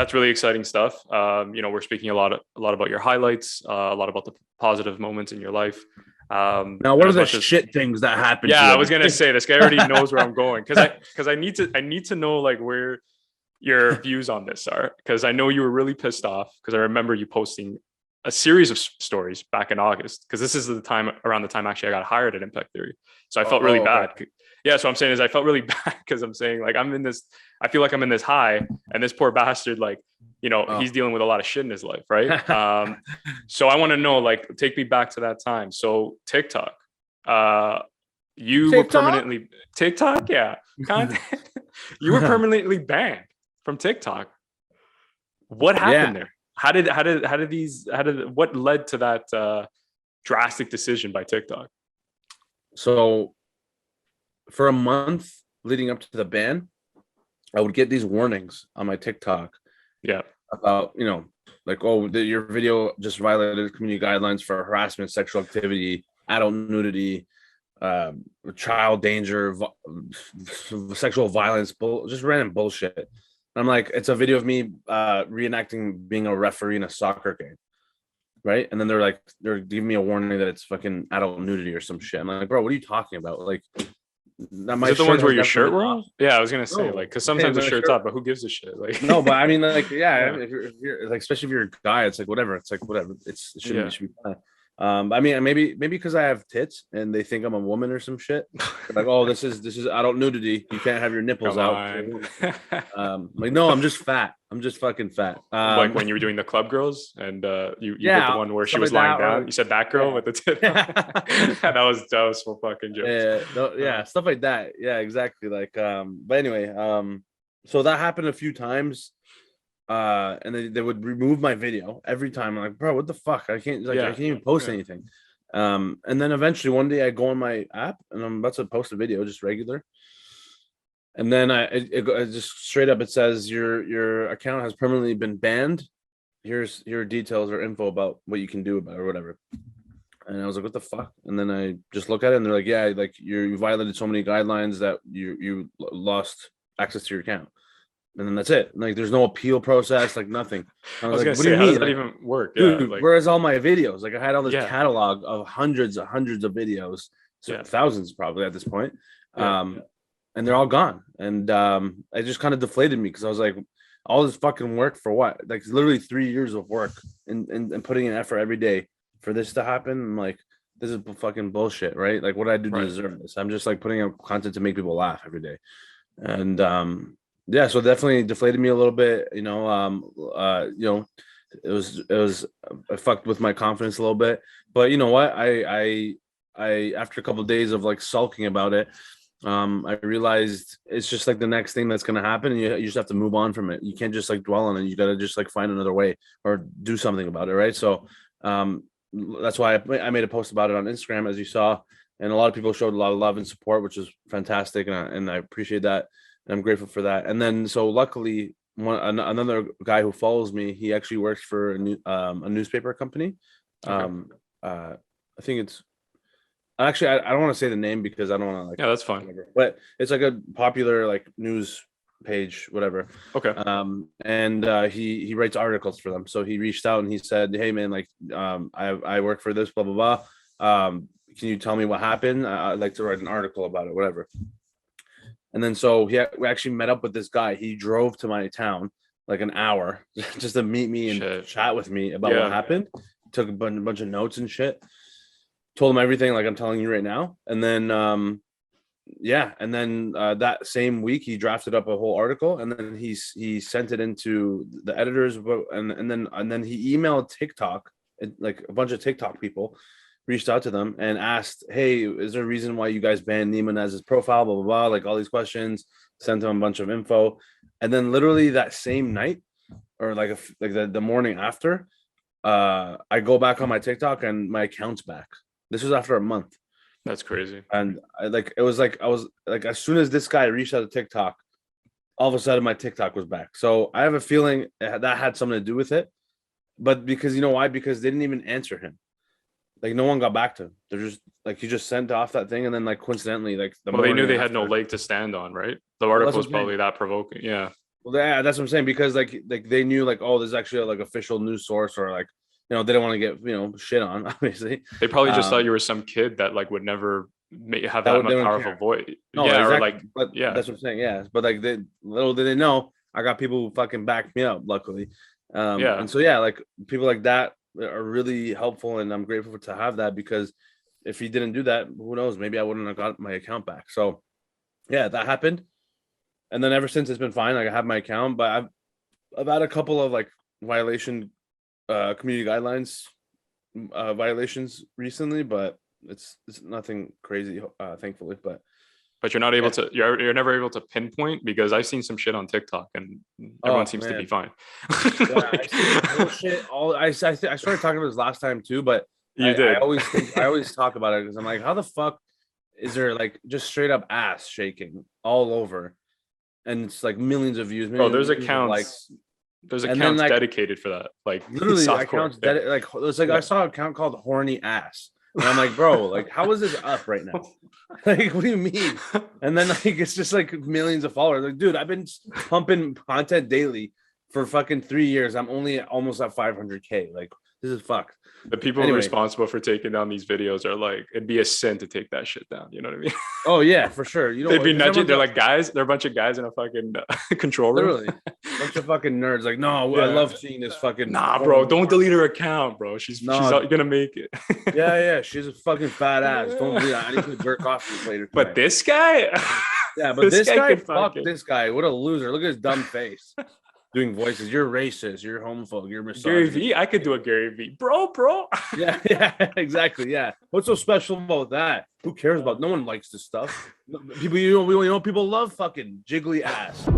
that's really exciting stuff. We're speaking a lot about your highlights, a lot about the positive moments in your life. Now, And what are as the much as shit things that happen to yeah, you I every was gonna day? say this guy already knows where I'm going because I need to know like where your views on this are because I know you were really pissed off because I remember you posting a series of stories back in August because this is the time around the time actually I got hired at Impact Theory. So I felt really Oh, okay. bad. Yeah, so I'm saying is I felt really bad because I'm saying like I feel like I'm in this high and this poor bastard like Oh. he's dealing with a lot of shit in his life, right? So I want to know like take me back to that time. So TikTok, uh, you were TikTok? permanently TikTok, yeah, content. You were permanently banned from TikTok. What Yeah. happened there? How did what led to that drastic decision by TikTok? So for a month leading up to the ban, I would get these warnings on my TikTok Yeah, about, like, oh, your video just violated community guidelines for harassment, sexual activity, adult nudity, um, child danger, sexual violence, just random bullshit. And I'm like, it's a video of me reenacting being a referee in a soccer game, right? And then they're giving me a warning that it's fucking adult nudity or some shit. I'm like, bro, what are you talking about? Like, is my it the shirt ones where has your never shirt been were off. off? Yeah, I was gonna say like No, because okay, sometimes the my shirt's shirt. off, but who gives a shit? Like, No, but I mean, like, yeah, I yeah, mean, if you're like, especially if you're a guy, it's like whatever. It's like whatever. It yeah. should be fine. I mean, maybe because I have tits and they think I'm a woman or some shit. They're like, oh, this is adult nudity. You can't have your nipples Come out. on. Like, no, I'm just fat. I'm just fucking fat. Like when you were doing the club girls and you did the Yeah, one where she stuff was like lying that, down. or You said that girl yeah, with the tit. That was so fucking jokes. yeah, stuff like that. Yeah, exactly. Like, but anyway, so that happened a few times. And they would remove my video every time. I'm like, bro, what the fuck? I Yeah, can't even post yeah. anything. And then eventually one day I go on my app and I'm about to post a video, just regular. And then it just straight up it says your account has permanently been banned. Here's your details or info about what you can do about it or whatever. And I was like, what the fuck? And then I just look at it and they're like, yeah, like you violated so many guidelines that you lost access to your account. And then that's it. Like, there's no appeal process, like nothing. I I was was like, gonna what do say, you how does mean? that Like, even work? Yeah, dude, like where's all my videos? Like, I had all this yeah, catalog of hundreds of videos, so yeah, thousands probably at this point. yeah, And they're all gone. And it just kind of deflated me because I was like, all this fucking work for what? Like, literally 3 years of work and putting in effort every day for this to happen. I'm like, this is fucking bullshit, right? Like, what did I do to right. deserve this? I'm just like putting out content to make people laugh every day. And yeah, so definitely deflated me a little bit. It was I fucked with my confidence a little bit. But you know what? I after a couple of days of like sulking about it, I realized it's just like the next thing that's gonna happen, and you just have to move on from it. You can't just like dwell on it. You gotta just like find another way or do something about it, right? So that's why I made a post about it on Instagram, as you saw, and a lot of people showed a lot of love and support, which is fantastic, and I appreciate that, and I'm grateful for that. And then so luckily, another guy who follows me, he actually works for a newspaper company. Okay. Um, I think it's actually I don't want to say the name because I don't want to like Yeah, that's fine. whatever, but it's like a popular like news page, whatever. Okay. And he writes articles for them. So he reached out and he said, hey man, like I work for this, blah blah blah. Can you tell me what happened? I'd like to write an article about it, whatever. And then so we actually met up with this guy. He drove to my town like an hour just to meet me and Shit. chat with me about what Yeah. happened. Took a bunch of notes and shit. Told him everything like I'm telling you right now. And then yeah, and then that same week he drafted up a whole article, and then he sent it into the editors, and then he emailed TikTok, like a bunch of TikTok people reached out to them and asked, hey, is there a reason why you guys banned Neema as his profile, blah blah blah, like all these questions. Sent him a bunch of info, and then literally that same night, or like the morning after, I go back on my TikTok and my account's back. This was after a month. That's crazy. And it was like I was like, as soon as this guy reached out to TikTok, all of a sudden my TikTok was back. So I have a feeling that had something to do with it. But because you know why? Because they didn't even answer him. Like, no one got back to him. They're just like, he just sent off that thing, and then like coincidentally, like the Well, they knew morning they had no after. leg to stand on, right? The Well, that's article what was I'm saying. probably that provoking. Yeah. Well, yeah, that's what I'm saying, because like they knew like, oh, there's actually a, like official news source, or like, you know, they don't want to get, you know, shit on, obviously. They probably just thought Um, you were some kid that like would never have that that would they much don't powerful care. voice. No, Yeah, or exactly. like But yeah, that's what I'm saying. Yeah, but like they, little did they know, I got people who fucking backed me up, luckily. yeah. And so yeah, like people like that are really helpful, and I'm grateful to have that, because if he didn't do that, who knows? Maybe I wouldn't have got my account back. So yeah, that happened, and then ever since it's been fine. Like I have my account, but I've had a couple of like violation, community guidelines, violations recently, but it's nothing crazy, thankfully. But But you're not able yeah. to. You're never able to pinpoint, because I've seen some shit on TikTok and everyone Oh seems to be man. fine. Yeah, I Like, see bullshit. All I started talking about this last time too, but you I did. always think, I always talk about it because I'm like, how the fuck is there like just straight up ass shaking all over, and it's like millions of views, Bro, there's millions of accounts. likes, There's and then accounts like dedicated for that. Like literally softcore. accounts Yeah. that like it's like I Yeah. saw an account called horny ass, and I'm like, bro, like how is this up right now? Like, what do you mean? And then like it's just like millions of followers. Like, dude, I've been pumping content daily for fucking 3 years. I'm only almost at 500K. Like, this is fucked. The people Anyway, responsible for taking down these videos are like, it'd be a sin to take that shit down. You know what I mean? oh yeah, for sure. You know, They'd be because nudging. everyone's They're like guys. They're a bunch of guys in a fucking control room. literally a bunch of fucking nerds. Like, no, I Yeah. love seeing this fucking Nah, bro. porn. Don't delete her account, bro. She's No, gonna make it. yeah, she's a fucking fat ass. Don't believe that. I need to jerk off this later But tonight. this guy, Yeah, but this this guy guy, could fuck fucking this guy. What a loser. Look at his dumb face. Doing voices. You're racist. You're homophobic. You're Gary misogynist. V. I could do a Gary V. Bro. Yeah, exactly. Yeah. What's so special about that? Who cares about? No one likes this stuff. People, you know, people love fucking jiggly ass.